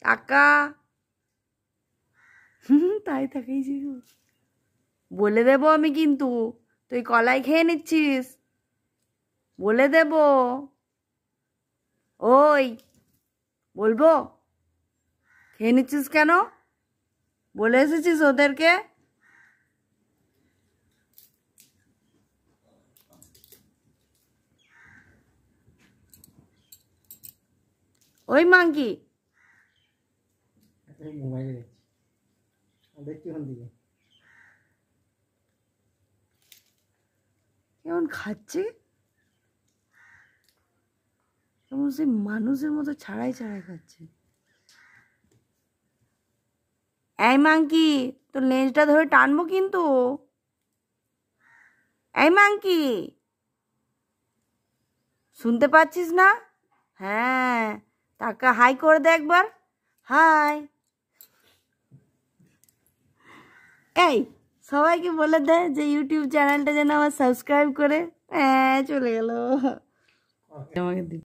টাকা তাই তাকাইছি বলে দেবো আমি কিন্তু তুই কলাই খেয়ে নিচ্ছিস বলে দেব ওই বলবো খেয়ে নিচ্ছিস কেন বলে এসেছিস ওদেরকে ওই মাঙ্কি মোবাইলে দেখছি দিকে কেমন খাচ্ছে কেমন সে মানুষের মতো ছাড়াই ছাড়াই খাচ্ছে এই মাঙ্কি তোর লেজটা ধরে টানবো কিন্তু এই মাঙ্কি শুনতে পাচ্ছিস না হ্যাঁ টাকা হাই করে দে একবার হাই এই সবাইকে বলে দে যে ইউটিউব চ্যানেলটা যেন আমার সাবস্ক্রাইব করে হ্যাঁ চলে গেল আমাকে